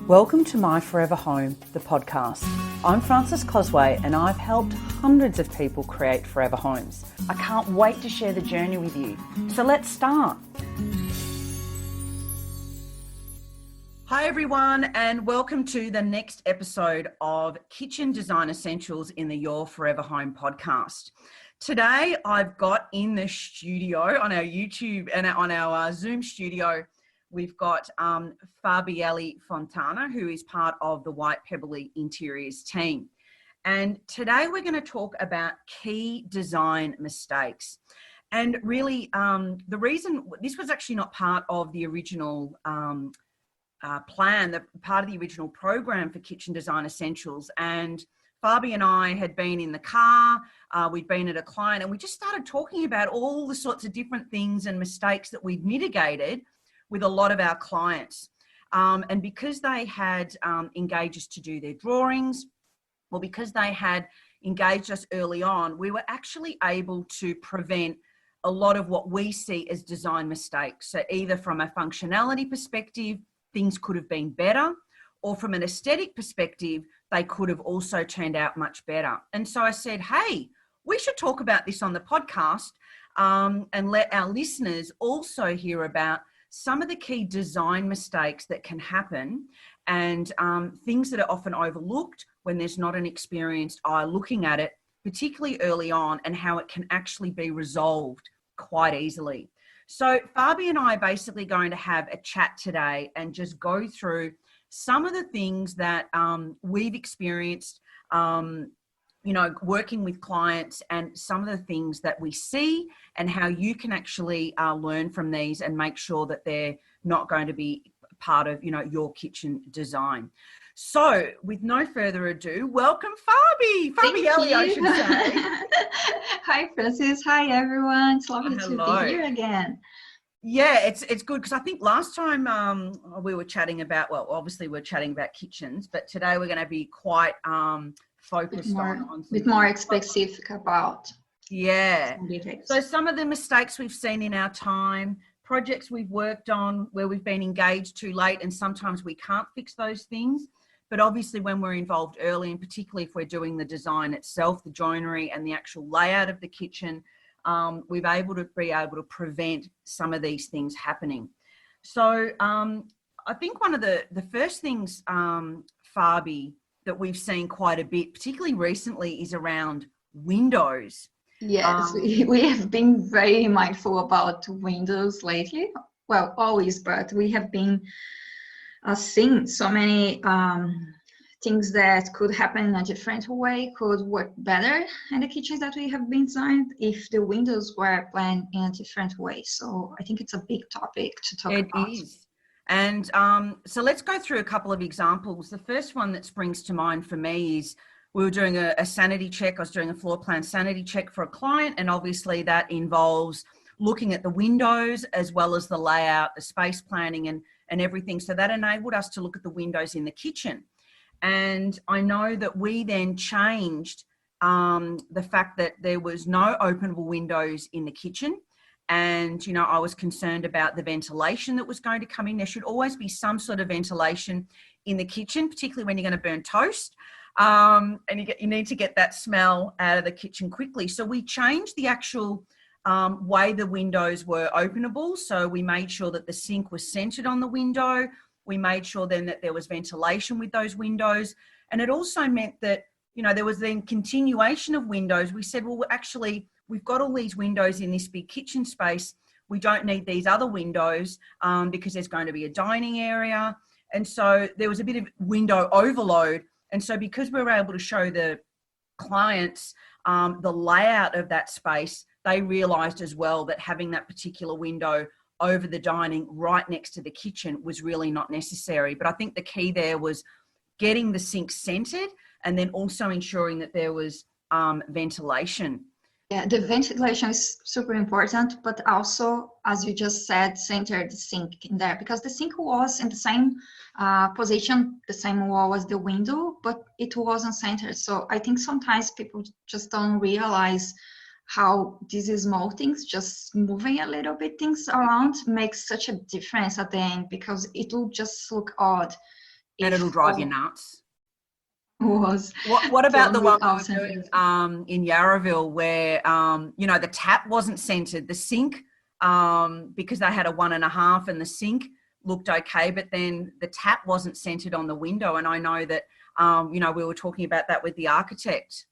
Welcome to My Forever Home, the podcast. I'm Frances Cosway and I've helped hundreds of people create forever homes. I can't wait to share the journey with you. So let's start. Hi everyone, and welcome to the next episode of Kitchen Design Essentials in the Your Forever Home podcast. Today I've got in the studio on our YouTube and on our Zoom studio, we've got Fabieli Fontana, who is part of the White Pebble Interiors team. And today we're going to talk about key design mistakes. And really, the reason this was actually not part of the original plan, the part of the original program for Kitchen Design Essentials. And Fabi and I had been in the car, we'd been at a client, and we just started talking about all the sorts of different things and mistakes that we'd mitigated with a lot of our clients. And because they had engaged us to do their drawings, or because they had engaged us early on, we were actually able to prevent a lot of what we see as design mistakes. So either from a functionality perspective, things could have been better, or from an aesthetic perspective, they could have also turned out much better. And so I said, hey, we should talk about this on the podcast and let our listeners also hear about some of the key design mistakes that can happen and things that are often overlooked when there's not an experienced eye looking at it, particularly early on, and how it can actually be resolved quite easily. So Fabi and I are basically going to have a chat today and just go through some of the things that we've experienced, working with clients, and some of the things that we see and how you can actually learn from these and make sure that they're not going to be part of, your kitchen design. So with no further ado, welcome Fabieli, I should say. Hi, Francis. Hi, everyone. It's lovely to be here again. Yeah, it's good because I think last time we were chatting about, obviously we're chatting about kitchens, but today we're going to be quite focused on a bit more specific about so some of the mistakes we've seen in our time, projects we've worked on where we've been engaged too late, and sometimes we can't fix those things. But obviously when we're involved early, and particularly if we're doing the design itself, the joinery and the actual layout of the kitchen, we've be able to prevent some of these things happening. So I think one of the first things, Fabi, that we've seen quite a bit, particularly recently, is around windows. Yes, we have been very mindful about windows lately. Well, always, but we have been seeing so many things that could happen in a different way, could work better in the kitchens that we have been designed if the windows were planned in a different way. So I think it's a big topic to talk about. It is. And so let's go through a couple of examples. The first one that springs to mind for me is we were doing a sanity check. I was doing a floor plan sanity check for a client, and obviously that involves looking at the windows as well as the layout, the space planning and everything. So that enabled us to look at the windows in the kitchen. And I know that we then changed the fact that there was no openable windows in the kitchen. And, I was concerned about the ventilation that was going to come in. There should always be some sort of ventilation in the kitchen, particularly when you're going to burn toast. And you need to get that smell out of the kitchen quickly. So we changed the actual way the windows were openable. So we made sure that the sink was centered on the window. We made sure then that there was ventilation with those windows. And it also meant that, there was then continuation of windows. We said, well, actually, we've got all these windows in this big kitchen space. We don't need these other windows because there's going to be a dining area. And so there was a bit of window overload. And so because we were able to show the clients the layout of that space, they realized as well that having that particular window over the dining right next to the kitchen was really not necessary. But I think the key there was getting the sink centered and then also ensuring that there was ventilation. Yeah, the ventilation is super important, but also, as you just said, center the sink in there, because the sink was in the same position, the same wall as the window, but it wasn't centered. So I think sometimes people just don't realize how these small things, just moving a little bit things around, makes such a difference at the end, because it will just look odd And it'll drive you nuts. Was what about the one we were centered. doing in Yarraville where the tap wasn't centered, the sink because they had a 1.5 and the sink looked okay, but then the tap wasn't centered on the window, and I know that we were talking about that with the architect.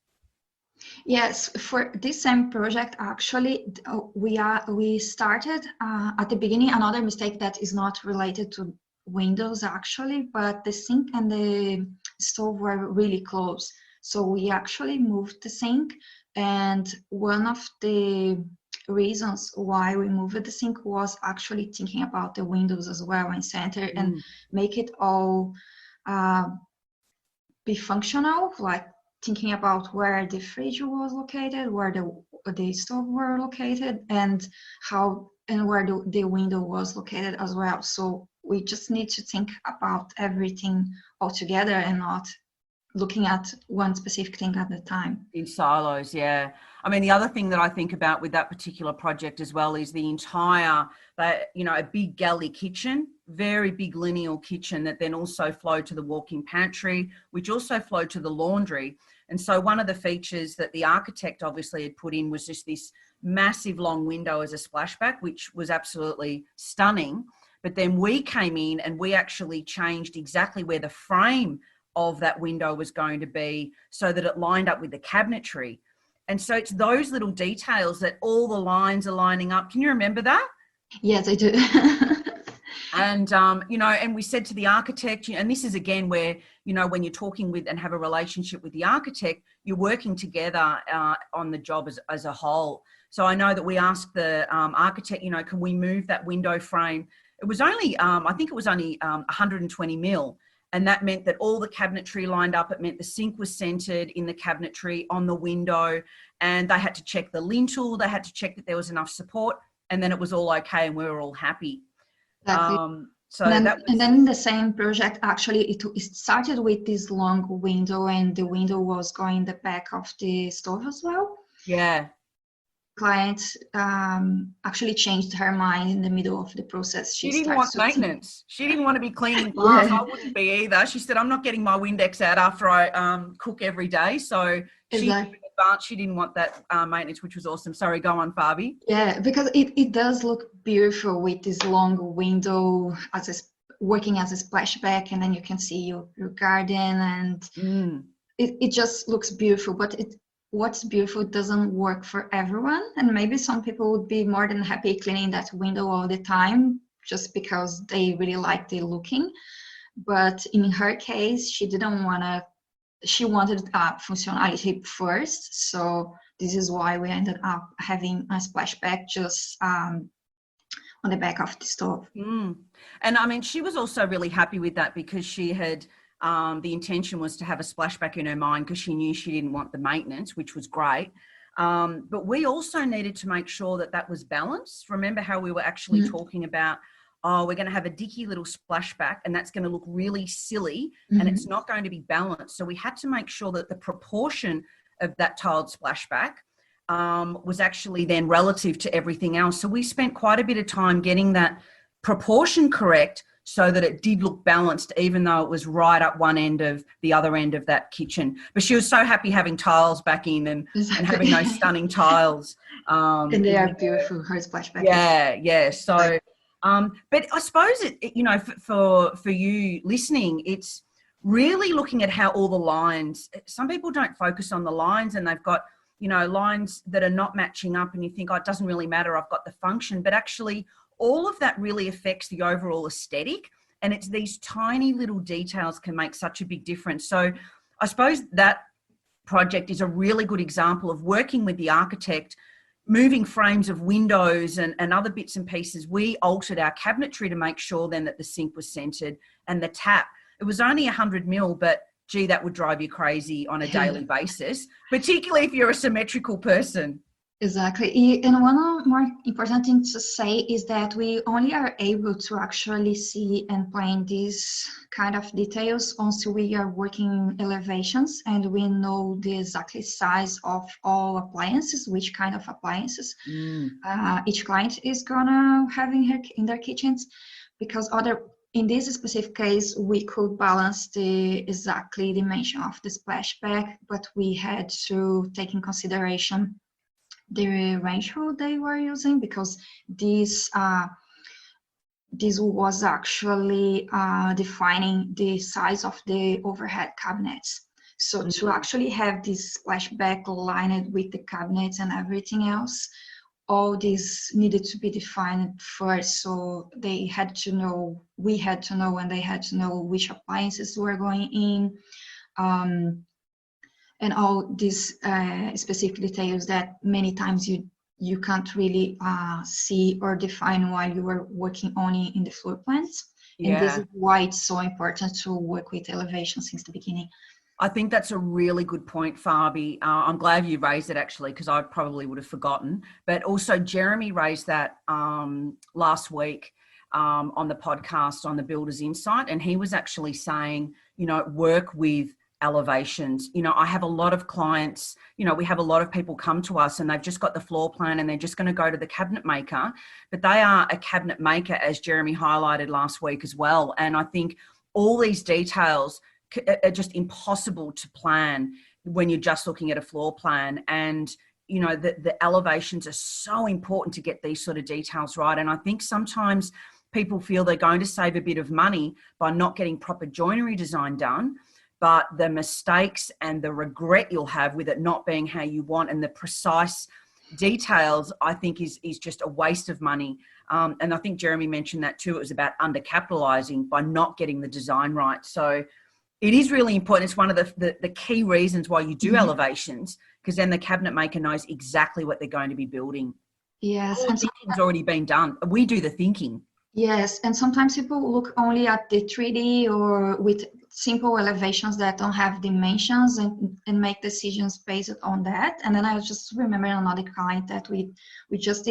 Yes, for this same project, actually, we started at the beginning. Another mistake that is not related to windows actually, but the sink and the stove were really close. So we actually moved the sink, and one of the reasons why we moved the sink was actually thinking about the windows as well in center and make it all be functional, like thinking about where the fridge was located, where the stove were located, and where the window was located as well. So we just need to think about everything all together and not looking at one specific thing at a time. In silos, yeah. I mean, the other thing that I think about with that particular project as well is the entire, a big galley kitchen, very big lineal kitchen that then also flowed to the walk-in pantry, which also flowed to the laundry. And so one of the features that the architect obviously had put in was just this massive long window as a splashback, which was absolutely stunning. But then we came in and we actually changed exactly where the frame of that window was going to be so that it lined up with the cabinetry. And so it's those little details that all the lines are lining up. Can you remember that? Yes, I do. And, and we said to the architect, and this is again where, when you're talking with and have a relationship with the architect, you're working together on the job as a whole. So I know that we asked the architect, can we move that window frame? It was only, I think it was only 120 mil. And that meant that all the cabinetry lined up. It meant the sink was centered in the cabinetry on the window, and they had to check the lintel. They had to check that there was enough support, and then it was all okay and we were all happy. Exactly. And then the same project, actually, it started with this long window, and the window was going the back of the stove as well. Yeah. Client actually changed her mind in the middle of the process. She didn't want maintenance. She didn't want to be cleaning glass. I wouldn't be either. She said, I'm not getting my Windex out after I cook every day. So she didn't want that maintenance, which was awesome. Sorry, go on, Fabi. Yeah, because it does look beautiful with this long window working as a splashback, and then you can see your garden, and it just looks beautiful. But what's beautiful doesn't work for everyone, and maybe some people would be more than happy cleaning that window all the time just because they really like the looking. But in her case, she wanted functionality first, so this is why we ended up having a splashback just on the back of the stove. And I mean, she was also really happy with that because she had the intention was to have a splashback in her mind because she knew she didn't want the maintenance, which was great. But we also needed to make sure that was balanced. Remember how we were actually talking about, we're going to have a dicky little splashback and that's going to look really silly and it's not going to be balanced. So we had to make sure that the proportion of that tiled splashback was actually then relative to everything else. So we spent quite a bit of time getting that proportion correct so that it did look balanced, even though it was right up one end of the other end of that kitchen. But she was so happy having tiles back in and having those stunning tiles. And they are beautiful, her splashback. Yeah. So, but I suppose for you listening, it's really looking at how all the lines, some people don't focus on the lines and they've got, lines that are not matching up and you think, it doesn't really matter, I've got the function. But actually, all of that really affects the overall aesthetic, and it's these tiny little details can make such a big difference. So I suppose that project is a really good example of working with the architect, moving frames of windows and other bits and pieces. We altered our cabinetry to make sure then that the sink was centered and the tap. It was only 100 mil, but gee, that would drive you crazy on a daily basis, particularly if you're a symmetrical person. Exactly. And one more important thing to say is that we only are able to actually see and plan these kind of details once we are working elevations and we know the exact size of all appliances, which kind of appliances each client is gonna have in their kitchens, because in this specific case, we could balance the exactly dimension of the splashback, but we had to take in consideration the range hood they were using, because this was actually defining the size of the overhead cabinets. So to actually have this splashback lined with the cabinets and everything else, all this needed to be defined first. So they had to know, we had to know, and they had to know which appliances were going in, and all these specific details that many times you can't really see or define while you are working only in the floor plans. Yeah. And this is why it's so important to work with elevation since the beginning. I think that's a really good point, Fabi. I'm glad you raised it, actually, because I probably would have forgotten. But also Jeremy raised that last week on the podcast on the Builder's Insight, and he was actually saying, work with elevations. I have a lot of clients, we have a lot of people come to us and they've just got the floor plan and they're just going to go to the cabinet maker, but they are a cabinet maker, as Jeremy highlighted last week as well. And I think all these details are just impossible to plan when you're just looking at a floor plan. And the elevations are so important to get these sort of details right. And I think sometimes people feel they're going to save a bit of money by not getting proper joinery design done, but the mistakes and the regret you'll have with it not being how you want, and the precise details, I think is just a waste of money. And I think Jeremy mentioned that too. It was about undercapitalizing by not getting the design right. So it is really important. It's one of the key reasons why you do elevations, because then the cabinet maker knows exactly what they're going to be building. Yes. All the thinking's already been done. We do the thinking. Yes, and sometimes people look only at the 3D or with simple elevations that don't have dimensions and make decisions based on that. And then I just remember another client that we just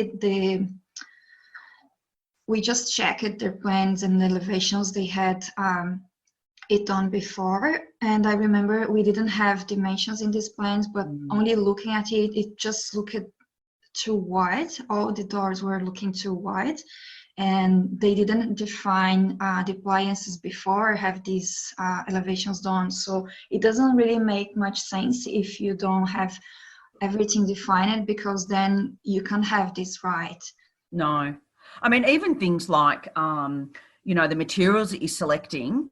checked their plans and the elevations they had it done before. And I remember we didn't have dimensions in these plans, but only looking at it, it just looked too wide. All the doors were looking too wide. And they didn't define the appliances before have these elevations done. So it doesn't really make much sense if you don't have everything defined, because then you can't have this right. No. I mean, even things like, the materials that you're selecting,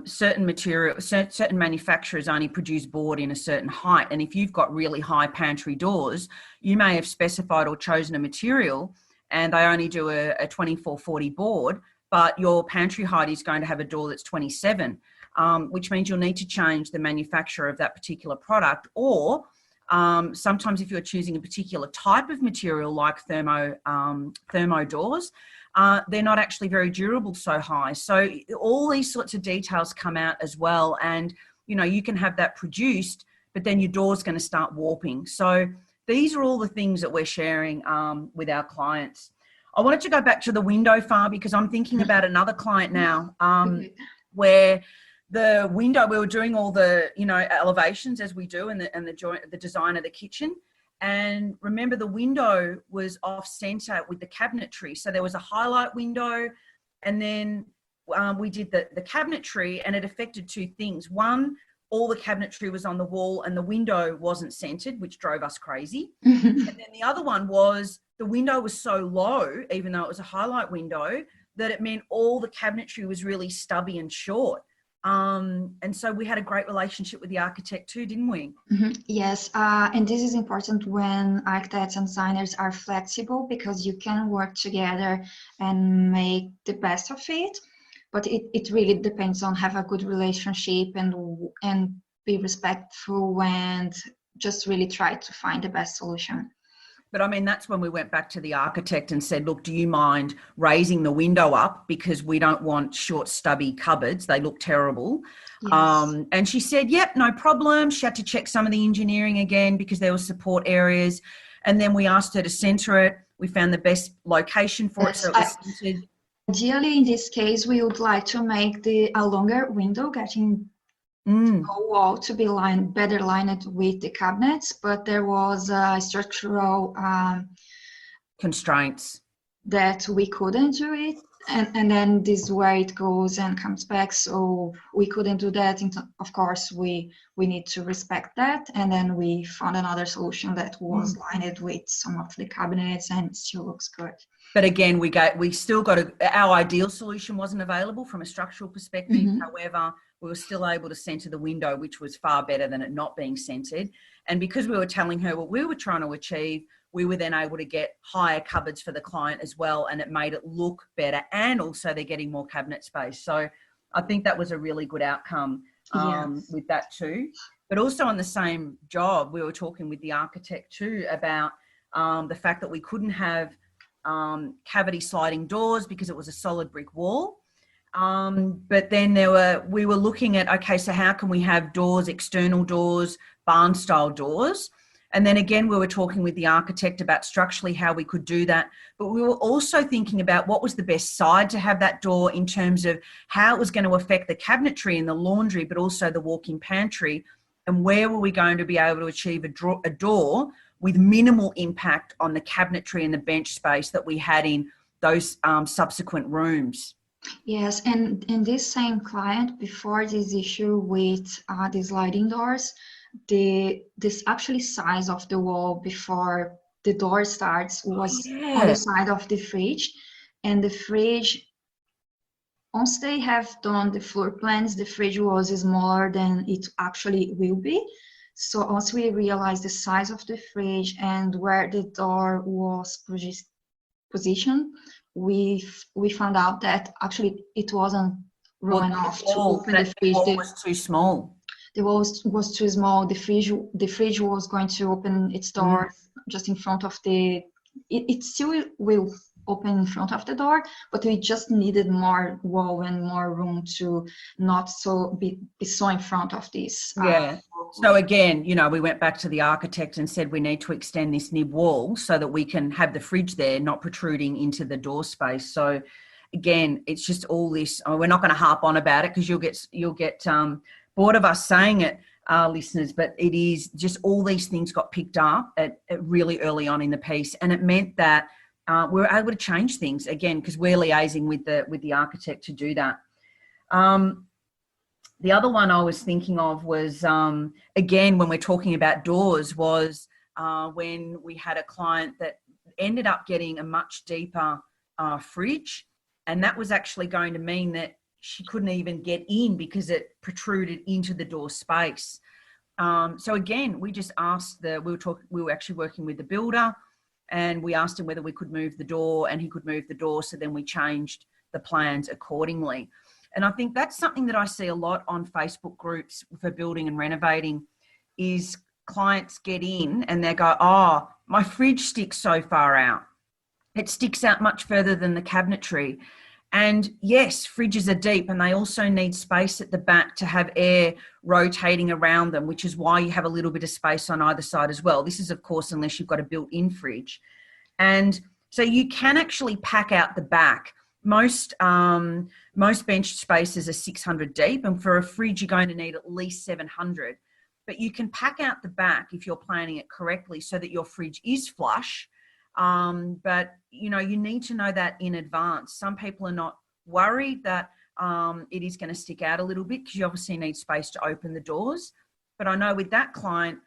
certain manufacturers only produce board in a certain height. And if you've got really high pantry doors, you may have specified or chosen a material and they only do a 24-40 board, but your pantry height is going to have a door that's 27, which means you'll need to change the manufacturer of that particular product. Or sometimes if you're choosing a particular type of material like thermo doors, they're not actually very durable so high. So all these sorts of details come out as well. And, you can have that produced, but then your door's going to start warping. So these are all the things that we're sharing with our clients. I wanted to go back to the window, Fabi, because I'm thinking about another client now where the window, we were doing all the, elevations as we do and the design of the kitchen. And remember, the window was off center with the cabinetry. So there was a highlight window, and then we did the cabinetry, and it affected two things. One, all the cabinetry was on the wall and the window wasn't centered, which drove us crazy. And then the other one was the window was so low, even though it was a highlight window, that it meant all the cabinetry was really stubby and short. And so we had a great relationship with the architect too, didn't we? Yes, and this is important when architects and designers are flexible, because you can work together and make the best of it. But it really depends on have a good relationship and be respectful and just really try to find the best solution. But I mean, that's when we went back to the architect and said, look, do you mind raising the window up, because we don't want short, stubby cupboards. They look terrible. Yes. And she said, yep, no problem. She had to check some of the engineering again because there were support areas. And then we asked her to center it. We found the best location for it. So it was centered. Ideally, in this case, we would like to make a longer window, getting the wall to be better lined with the cabinets, but there was structural constraints that we couldn't do it. And then this is where it goes and comes back. So we couldn't do that. Of course, we need to respect that. And then we found another solution that was lined with some of the cabinets and it still looks good. But again, we still got our ideal solution wasn't available from a structural perspective. However, we were still able to center the window, which was far better than it not being centered. And because we were telling her what we were trying to achieve, we were then able to get higher cupboards for the client as well. And it made it look better. And also they're getting more cabinet space. So I think that was a really good outcome with that too. But also on the same job, we were talking with the architect too about the fact that we couldn't have cavity sliding doors because it was a solid brick wall. But then we were looking at, okay, so how can we have doors, external doors, barn style doors? And then again, we were talking with the architect about structurally how we could do that. But we were also thinking about what was the best side to have that door in terms of how it was going to affect the cabinetry and the laundry, but also the walk-in pantry. And where were we going to be able to achieve a door with minimal impact on the cabinetry and the bench space that we had in those subsequent rooms. Yes, and this same client, before this issue with the sliding doors, this actually size of the wall before the door starts was on the side of the fridge, and the fridge, once they have done the floor plans, the fridge was smaller than it actually will be. So once we realized the size of the fridge and where the door was positioned, we found out that actually it wasn't room enough to open the fridge. The wall was too small. The wall was too small. The fridge was going to open its door just in front of it still will open in front of the door, but we just needed more wall and more room to not be so in front of this. So again, we went back to the architect and said we need to extend this nib wall so that we can have the fridge there, not protruding into the door space. So again, it's just all this. We're not going to harp on about it because you'll get bored of us saying it, listeners. But it is just all these things got picked up at really early on in the piece, and it meant that we were able to change things again because we're liaising with the architect to do that. The other one I was thinking of was, again, when we're talking about doors, was when we had a client that ended up getting a much deeper fridge, and that was actually going to mean that she couldn't even get in because it protruded into the door space. So again, we just asked we were actually working with the builder, and we asked him whether we could move the door, and he could move the door. So then we changed the plans accordingly. And I think that's something that I see a lot on Facebook groups for building and renovating is clients get in and they go, oh, my fridge sticks so far out. It sticks out much further than the cabinetry. And yes, fridges are deep and they also need space at the back to have air rotating around them, which is why you have a little bit of space on either side as well. This is, of course, unless you've got a built-in fridge. And so you can actually pack out the back. Most bench spaces are 600 deep, and for a fridge, you're going to need at least 700. But you can pack out the back if you're planning it correctly so that your fridge is flush. But, you need to know that in advance. Some people are not worried that it is going to stick out a little bit because you obviously need space to open the doors. But I know with that client,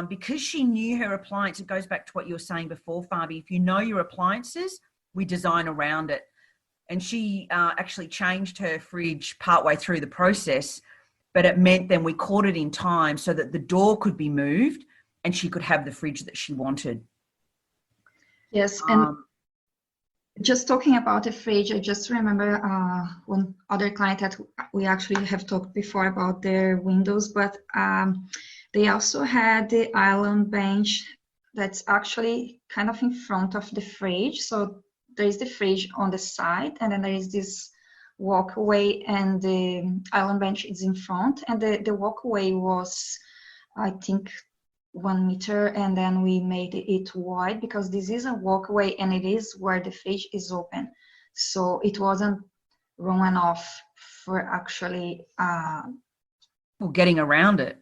because she knew her appliance, it goes back to what you were saying before, Fabi. If you know your appliances, we design around it. And she actually changed her fridge partway through the process, but it meant then we caught it in time so that the door could be moved and she could have the fridge that she wanted. Yes, and just talking about the fridge, I just remember one other client that we actually have talked before about their windows, but they also had the island bench that's actually kind of in front of the fridge. So there is the fridge on the side, and then there is this walkway, and the island bench is in front. And the walkway was, I think, 1 meter, and then we made it wide because this is a walkway and it is where the fridge is open. So it wasn't room enough for actually getting around it.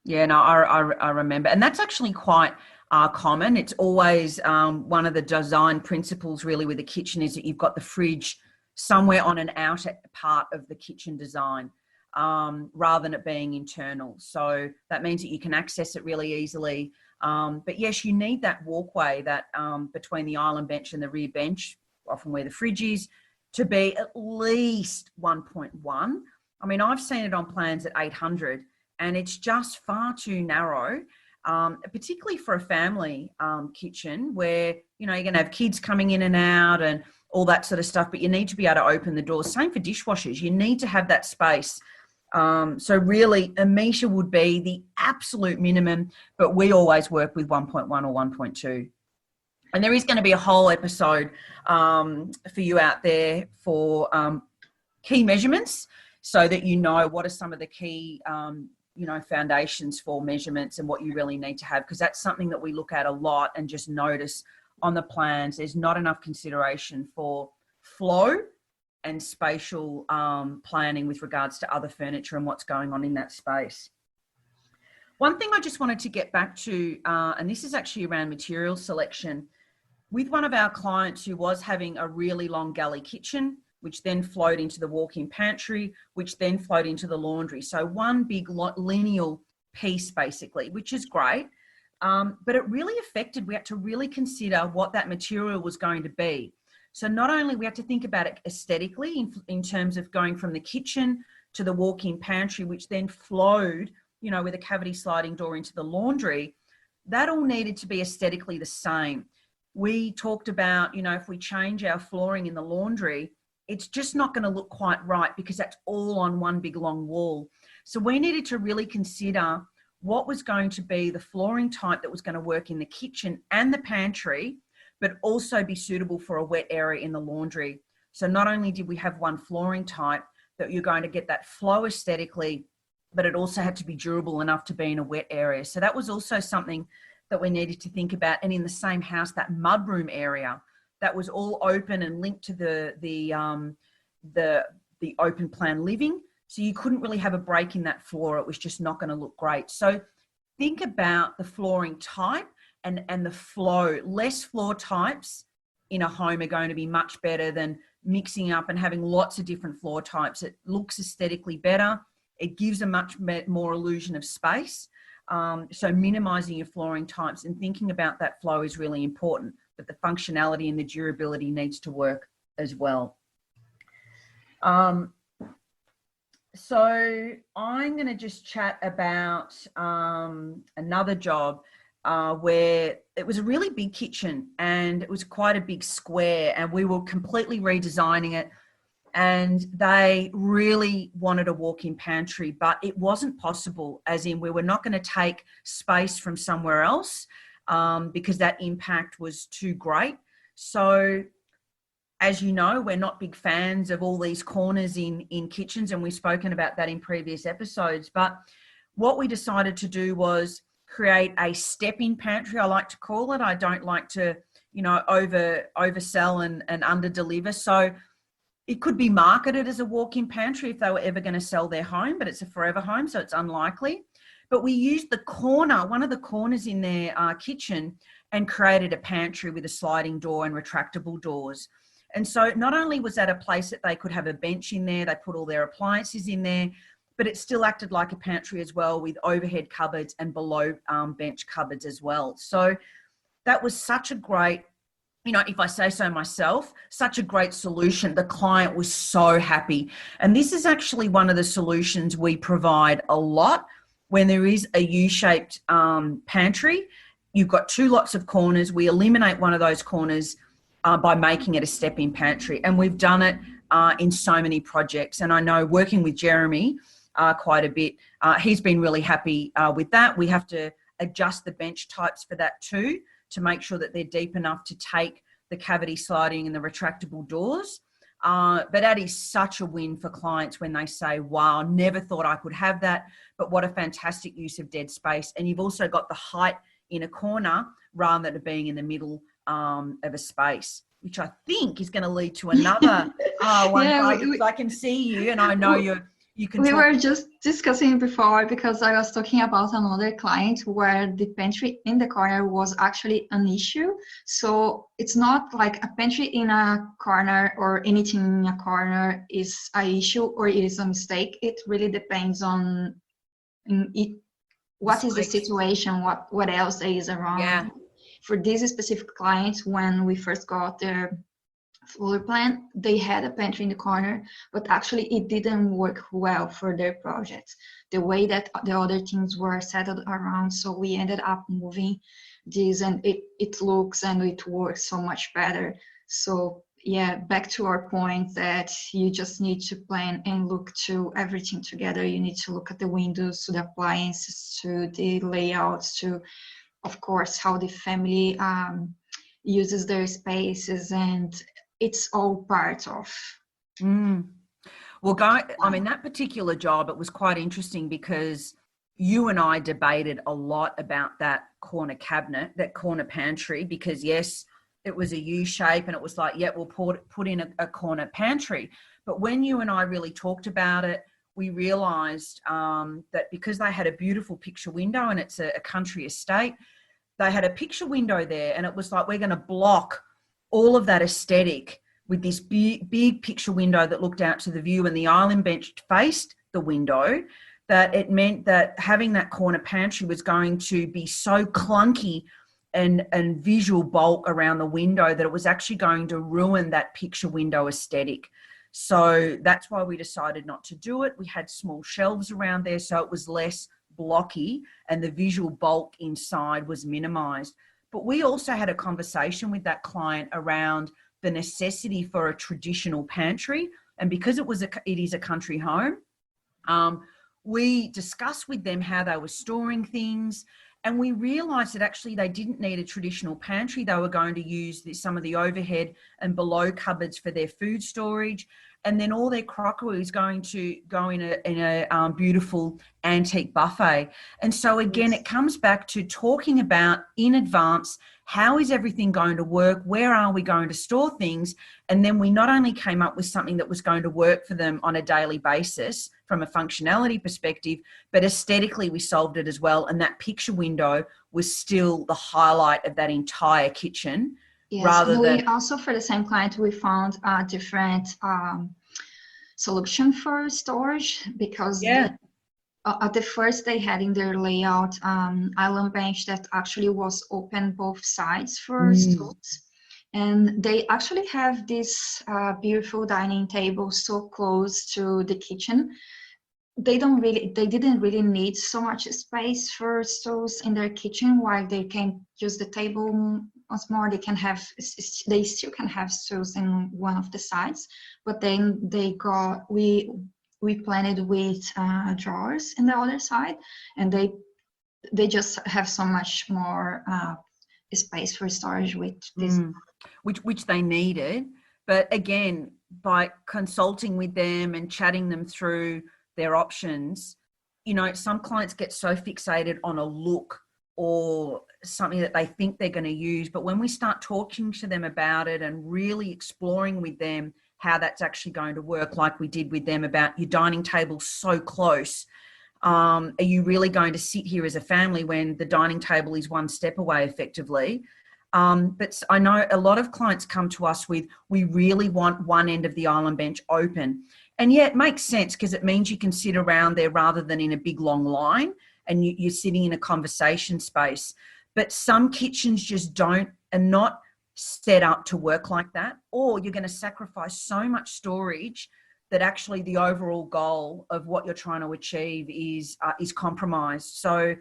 Yeah, no, I remember. And that's actually quite are common. It's always one of the design principles really with the kitchen is that you've got the fridge somewhere on an outer part of the kitchen design rather than it being internal. So that means that you can access it really easily. But yes, you need that walkway that between the island bench and the rear bench, often where the fridge is, to be at least 1.1. I mean, I've seen it on plans at 800 and it's just far too narrow, particularly for a family kitchen where, you know, you're going to have kids coming in and out and all that sort of stuff, but you need to be able to open the doors. Same for dishwashers. You need to have that space. So really a metre would be the absolute minimum, but we always work with 1.1 or 1.2. And there is going to be a whole episode for you out there for key measurements so that you know what are some of the key, foundations for measurements and what you really need to have, because that's something that we look at a lot and just notice on the plans. There's not enough consideration for flow and spatial planning with regards to other furniture and what's going on in that space. One thing I just wanted to get back to, and this is actually around material selection, with one of our clients who was having a really long galley kitchen, which then flowed into the walk-in pantry, which then flowed into the laundry. So one big lineal piece basically, which is great. But it really affected, we had to really consider what that material was going to be. So not only we had to think about it aesthetically in terms of going from the kitchen to the walk-in pantry, which then flowed, you know, with a cavity sliding door into the laundry, that all needed to be aesthetically the same. We talked about, you know, if we change our flooring in the laundry, it's just not going to look quite right because that's all on one big long wall. So we needed to really consider what was going to be the flooring type that was going to work in the kitchen and the pantry, but also be suitable for a wet area in the laundry. So not only did we have one flooring type that you're going to get that flow aesthetically, but it also had to be durable enough to be in a wet area. So that was also something that we needed to think about. And in the same house, that mudroom area, that was all open and linked to the open plan living. So you couldn't really have a break in that floor. It was just not going to look great. So think about the flooring type and the flow. Less floor types in a home are going to be much better than mixing up and having lots of different floor types. It looks aesthetically better. It gives a much more illusion of space. So minimizing your flooring types and thinking about that flow is really important, but the functionality and the durability needs to work as well. So I'm going to just chat about another job where it was a really big kitchen and it was quite a big square and we were completely redesigning it, and they really wanted a walk-in pantry, but it wasn't possible, as in we were not going to take space from somewhere else because that impact was too great. So as you know, we're not big fans of all these corners in kitchens, and we've spoken about that in previous episodes. But what we decided to do was create a step-in pantry, I like to call it. I don't like to, you know, oversell and under-deliver. So it could be marketed as a walk-in pantry if they were ever going to sell their home, but it's a forever home, so it's unlikely. But we used the corner, one of the corners in their kitchen, and created a pantry with a sliding door and retractable doors. And so not only was that a place that they could have a bench in there, they put all their appliances in there, but it still acted like a pantry as well, with overhead cupboards and below bench cupboards as well. So that was such a great, you know, if I say so myself, such a great solution. The client was so happy. And this is actually one of the solutions we provide a lot when there is a U-shaped pantry. You've got two lots of corners. We eliminate one of those corners by making it a step-in pantry. And we've done it in so many projects. And I know working with Jeremy quite a bit, he's been really happy with that. We have to adjust the bench types for that too, to make sure that they're deep enough to take the cavity sliding and the retractable doors. But that is such a win for clients when they say, wow, never thought I could have that, but what a fantastic use of dead space. And you've also got the height in a corner rather than it being in the middle of a space, which I think is going to lead to another one. I can see you, and I know You can We talk. were just discussing before because I was talking about another client where the pantry in the corner was actually an issue. So it's not like a pantry in a corner or anything in a corner is an issue or it is a mistake. It really depends on what is the situation, what else there is around. Yeah. For this specific client, when we first got their floor plan, they had a pantry in the corner, but actually it didn't work well for their project, the way that the other things were settled around. So we ended up moving this, and it looks and it works so much better. So yeah, back to our point that you just need to plan and look to everything together. You need to look at the windows, to the appliances, to the layouts, to, of course, how the family uses their spaces, and it's all part of. Well, that particular job, it was quite interesting because you and I debated a lot about that corner cabinet, that corner pantry, because yes, it was a U shape and it was like, yeah, we'll put in a corner pantry. But when you and I really talked about it, we realized that because they had a beautiful picture window and it's a country estate, they had a picture window there, and it was like, we're going to block all of that aesthetic with this big picture window that looked out to the view, and the island bench faced the window, that it meant that having that corner pantry was going to be so clunky and visual bulk around the window that it was actually going to ruin that picture window aesthetic. So that's why we decided not to do it. We had small shelves around there, so it was less blocky and the visual bulk inside was minimized. But we also had a conversation with that client around the necessity for a traditional pantry. And because it is a country home, we discussed with them how they were storing things, and we realised that actually they didn't need a traditional pantry. They were going to use some of the overhead and below cupboards for their food storage, and then all their crockery is going to go in a beautiful antique buffet. And so again, it comes back to talking about in advance, how is everything going to work? Where are we going to store things? And then we not only came up with something that was going to work for them on a daily basis from a functionality perspective, but aesthetically we solved it as well. And that picture window was still the highlight of that entire kitchen. Yes, and we also, for the same client, we found a different solution for storage, because at the first they had in their layout island bench that actually was open both sides for stools. And they actually have this beautiful dining table so close to the kitchen. They didn't really need so much space for stools in their kitchen, while they can use the table once more. They still can have stools in one of the sides, but then we planned with drawers in the other side, and they just have so much more space for storage with this, which they needed. But again, by consulting with them and chatting them through their options, some clients get so fixated on a look or something that they think they're going to use. But when we start talking to them about it and really exploring with them how that's actually going to work, like we did with them about your dining table so close, are you really going to sit here as a family when the dining table is one step away effectively? But I know a lot of clients come to us with, we really want one end of the island bench open. And yeah, it makes sense because it means you can sit around there rather than in a big long line and you're sitting in a conversation space. But some kitchens just are not set up to work like that, or you're going to sacrifice so much storage that actually the overall goal of what you're trying to achieve is compromised. So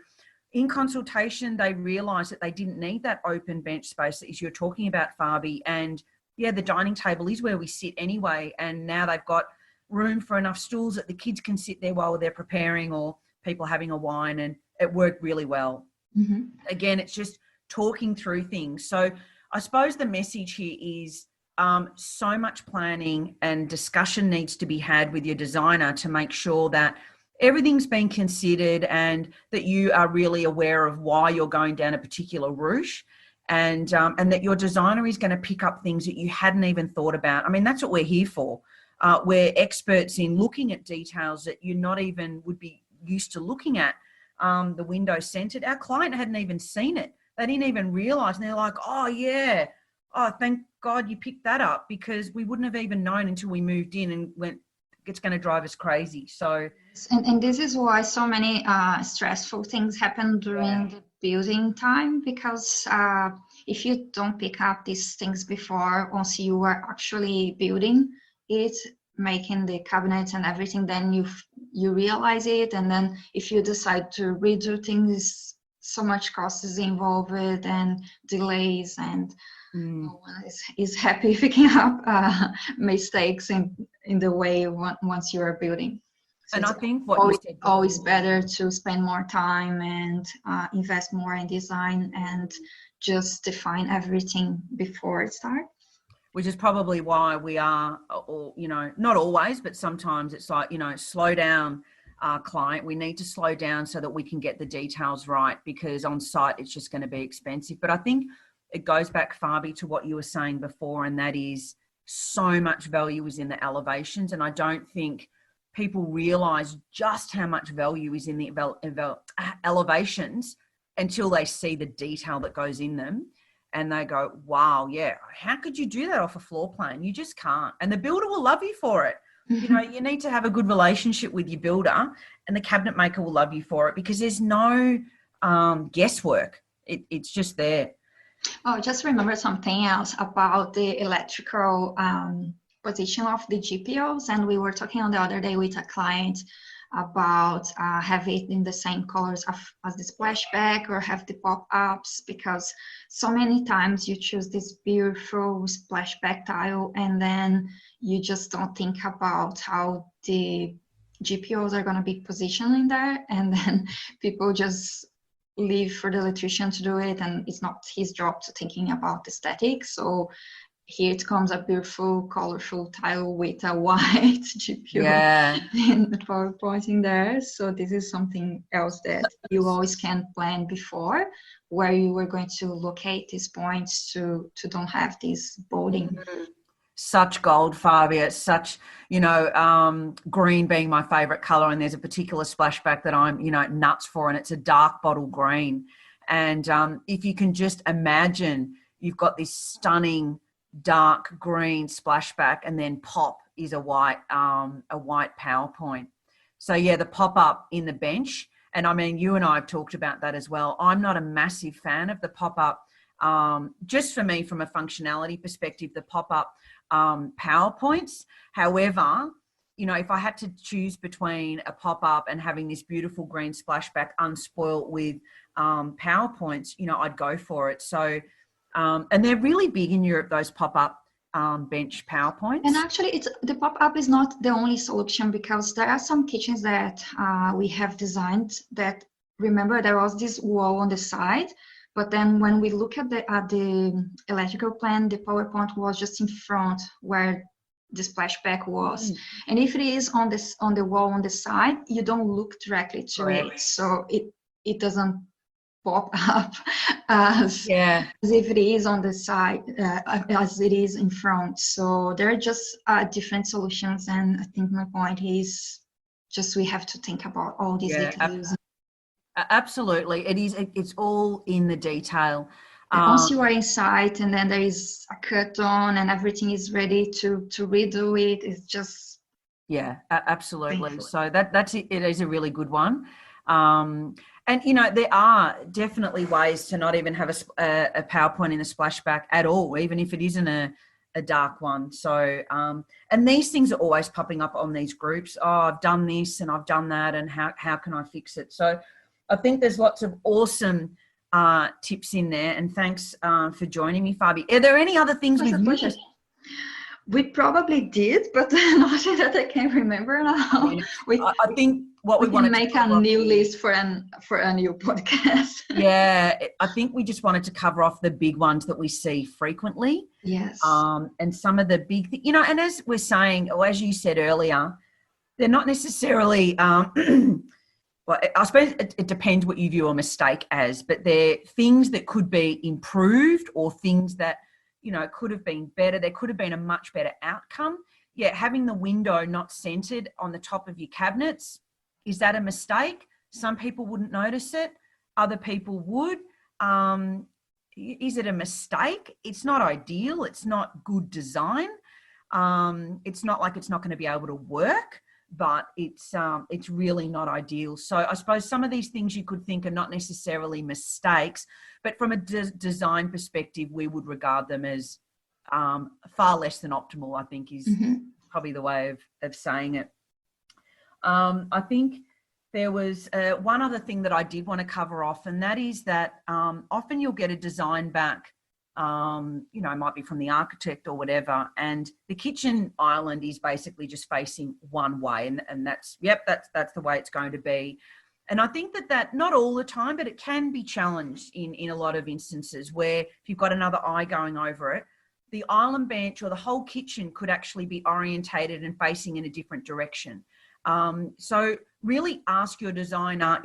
in consultation, they realised that they didn't need that open bench space that you're talking about, Fabi. And yeah, the dining table is where we sit anyway. And now they've got room for enough stools that the kids can sit there while they're preparing or people having a wine, and it worked really well. Again, it's just talking through things. So I suppose the message here is so much planning and discussion needs to be had with your designer to make sure that everything's been considered and that you are really aware of why you're going down a particular route, and that your designer is going to pick up things that you hadn't even thought about. I mean, that's what we're here for. we're experts in looking at details that you not even would be used to looking at. The window centered. Our client hadn't even seen it. They didn't even realize. And they're like, oh, yeah. Oh, thank God you picked that up, because we wouldn't have even known until we moved in and went, it's going to drive us crazy. So, and this is why so many stressful things happen during the building time, because if you don't pick up these things before, once you are actually building it, making the cabinets and everything, then you realize it. And then if you decide to redo things, so much cost is involved and delays, and no one is happy picking up mistakes in the way once you are building. So and I think what always, you said always better to spend more time and invest more in design and just define everything before it starts. Which is probably why we are, or, you know, not always, but sometimes it's like, you know, slow down, client. We need to slow down so that we can get the details right, because on site it's just going to be expensive. But I think it goes back, Fabi, to what you were saying before, and that is so much value is in the elevations. And I don't think people realize just how much value is in the elevations until they see the detail that goes in them. And they go, wow, yeah, how could you do that off a floor plan? You just can't. And the builder will love you for it. You know, you need to have a good relationship with your builder, and the cabinet maker will love you for it, because there's no guesswork. It's just there. Oh, just remember something else about the electrical position of the GPOs. And we were talking on the other day with a client about have it in the same colors as the splashback, or have the pop-ups, because so many times you choose this beautiful splashback tile and then you just don't think about how the GPOs are going to be positioned in there, and then people just leave for the electrician to do it, and it's not his job to thinking about aesthetics. So here it comes a beautiful, colorful tile with a white GPO in the PowerPoint in there. So this is something else that you always can plan before, where you are going to locate these points to don't have this bolding. Such gold, Fabia. It's such, you know, green being my favorite color, and there's a particular splashback that I'm, you know, nuts for, and it's a dark bottle green. And if you can just imagine, you've got this stunning dark green splashback, and then pop is a white PowerPoint. So yeah, the pop-up in the bench, and I mean, you and I have talked about that as well. I'm not a massive fan of the pop-up. Just for me, from a functionality perspective, the pop-up PowerPoints. However, you know, if I had to choose between a pop-up and having this beautiful green splashback unspoilt with PowerPoints, you know, I'd go for it. So, and they're really big in Europe, those pop-up bench PowerPoints. And actually, the pop-up is not the only solution, because there are some kitchens that we have designed that, remember, there was this wall on the side, but then when we look at the electrical plan, the PowerPoint was just in front where the splashback was. And if it is on the wall on the side, you don't look directly to it, so it doesn't pop up as if it is on the side, as it is in front. So there are just different solutions, and I think my point is just we have to think about all these details. Absolutely, it is. It's all in the detail. Once you are inside, and then there is a curtain and everything is ready to redo it, it's just absolutely painful. So that's it. It is a really good one. And, you know, there are definitely ways to not even have a PowerPoint in a splashback at all, even if it isn't a dark one. So, and these things are always popping up on these groups. Oh, I've done this and I've done that, and how can I fix it? So I think there's lots of awesome tips in there. And thanks for joining me, Fabi. Are there any other things we've missed? We probably did, but not that I can remember now. I think what we want to make a new list for a new podcast. I think we just wanted to cover off the big ones that we see frequently. Yes. And some of the big, you know, and as we're saying, or as you said earlier, they're not necessarily. Well, I suppose it depends what you view a mistake as, but they're things that could be improved, or things that, you know, could have been better. There could have been a much better outcome having the window not centered on the top of your cabinets, is that a mistake? Some people wouldn't notice it. Other people would. Is it a mistake? It's not ideal. It's not good design. It's not like it's not going to be able to work, but it's really not ideal. So I suppose some of these things you could think are not necessarily mistakes, but from a design perspective, we would regard them as far less than optimal, I think is probably the way of saying it. I think there was one other thing that I did want to cover off, and that is that often you'll get a design back, it might be from the architect or whatever, and the kitchen island is basically just facing one way, and that's the way it's going to be. And I think that not all the time, but it can be challenged in a lot of instances where if you've got another eye going over it, the island bench or the whole kitchen could actually be orientated and facing in a different direction. So really ask your designer,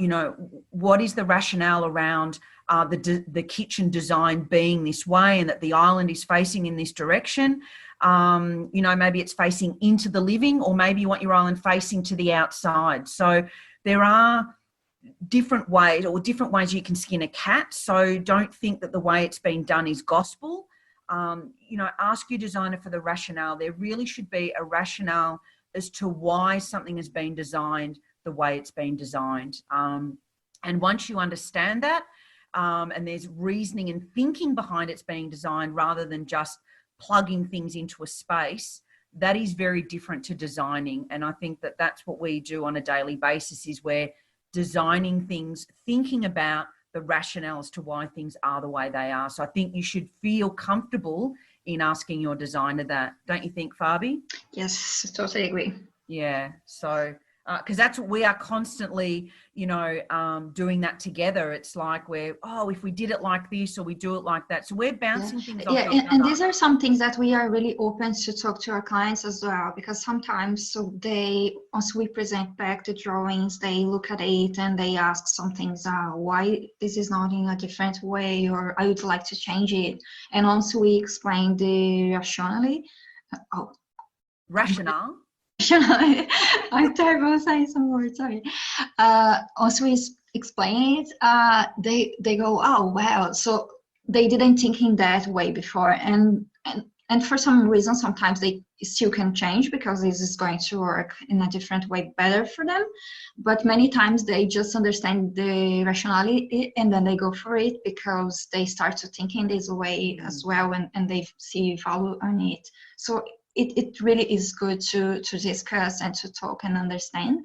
what is the rationale around the kitchen design being this way and that the island is facing in this direction. Maybe it's facing into the living, or maybe you want your island facing to the outside. So there are different ways you can skin a cat. So don't think that the way it's been done is gospel. Ask your designer for the rationale. There really should be a rationale as to why something has been designed the way it's been designed. And once you understand that, and there's reasoning and thinking behind it's being designed rather than just plugging things into a space, that is very different to designing. And I think that that's what we do on a daily basis, is we're designing things, thinking about the rationale as to why things are the way they are. So I think you should feel comfortable in asking your designer that. Don't you think, Fabi? Yes, totally agree. Yeah. So, because that's what we are constantly, doing that together. It's like if we did it like this or we do it like that. So we're bouncing things off. Yeah, and these are some things that we are really open to talk to our clients as well, because sometimes once we present back the drawings, they look at it and they ask some things, why this is not in a different way, or I would like to change it. And once we explain the rationale. I'm terrible at saying some words, sorry. Once we explain it, they go, oh, wow. So they didn't think in that way before. And for some reason, sometimes they still can change because this is going to work in a different way better for them. But many times they just understand the rationality and then they go for it because they start to think in this way as well, and they see value on it. So it really is good to discuss and to talk and understand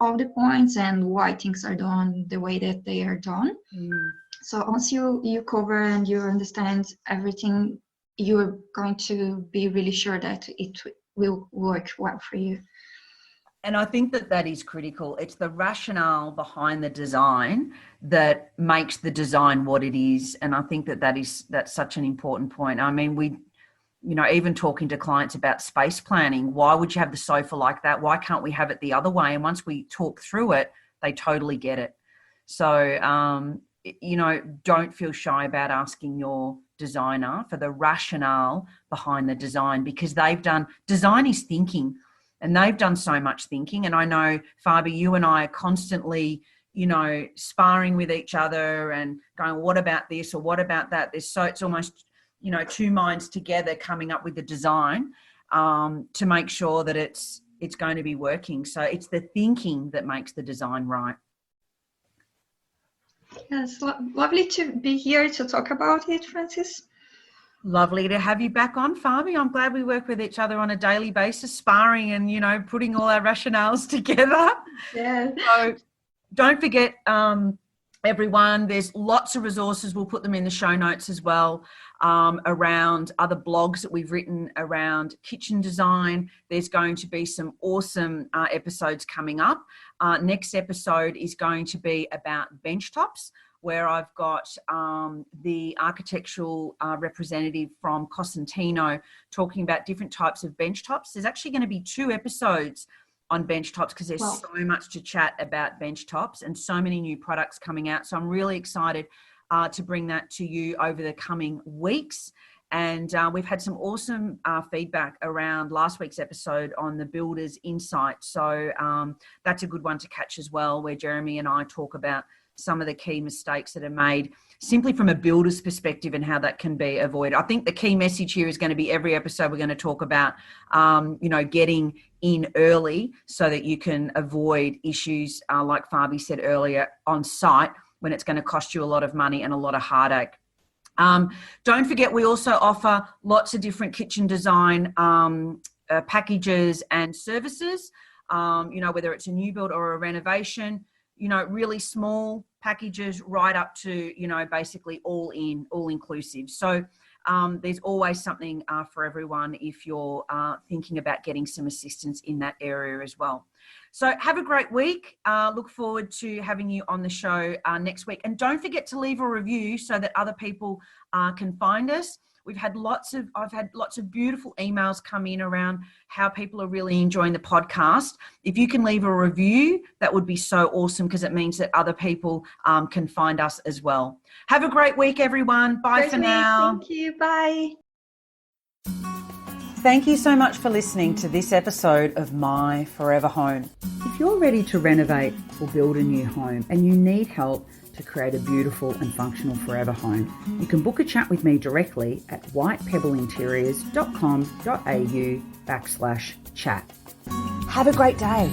all the points and why things are done the way that they are done. So once you cover and you understand everything, you're going to be really sure that it will work well for you. And I think that is critical. It's the rationale behind the design that makes the design what it is. And I think that's such an important point. I mean, even talking to clients about space planning, why would you have the sofa like that? Why can't we have it the other way? And once we talk through it, they totally get it. So, don't feel shy about asking your designer for the rationale behind the design, because design is thinking, and they've done so much thinking. And I know, Fabi, you and I are constantly, sparring with each other and going, what about this or what about that? It's almost, two minds together coming up with the design to make sure that it's going to be working. So it's the thinking that makes the design right. Yes, lovely to be here to talk about it, Frances. Lovely to have you back on, Fabi. I'm glad we work with each other on a daily basis, sparring and, putting all our rationales together. Yeah. So don't forget, everyone, there's lots of resources. We'll put them in the show notes as well, around other blogs that we've written around kitchen design. There's going to be some awesome episodes coming up. Next episode is going to be about bench tops, where I've got the architectural representative from Cosentino talking about different types of bench tops. There's actually going to be 2 episodes on bench tops because there's so much to chat about bench tops and so many new products coming out. So I'm really excited to bring that to you over the coming weeks. And we've had some awesome feedback around last week's episode on the Builder's Insight. So that's a good one to catch as well, where Jeremy and I talk about some of the key mistakes that are made simply from a builder's perspective and how that can be avoided. I think the key message here is going to be every episode we're going to talk about, getting in early so that you can avoid issues, like Fabi said earlier, on site when it's going to cost you a lot of money and a lot of heartache. Don't forget, we also offer lots of different kitchen design packages and services, whether it's a new build or a renovation. Really small packages right up to, basically all inclusive. So there's always something for everyone if you're thinking about getting some assistance in that area as well. So have a great week. Look forward to having you on the show next week. And don't forget to leave a review so that other people can find us. I've had lots of beautiful emails come in around how people are really enjoying the podcast. If you can leave a review, that would be so awesome, because it means that other people can find us as well. Have a great week, everyone. Bye for now. Thank you. Bye. Thank you so much for listening to this episode of My Forever Home. If you're ready to renovate or build a new home and you need help to create a beautiful and functional forever home, you can book a chat with me directly at whitepebblinteriors.com.au/chat. Have a great day.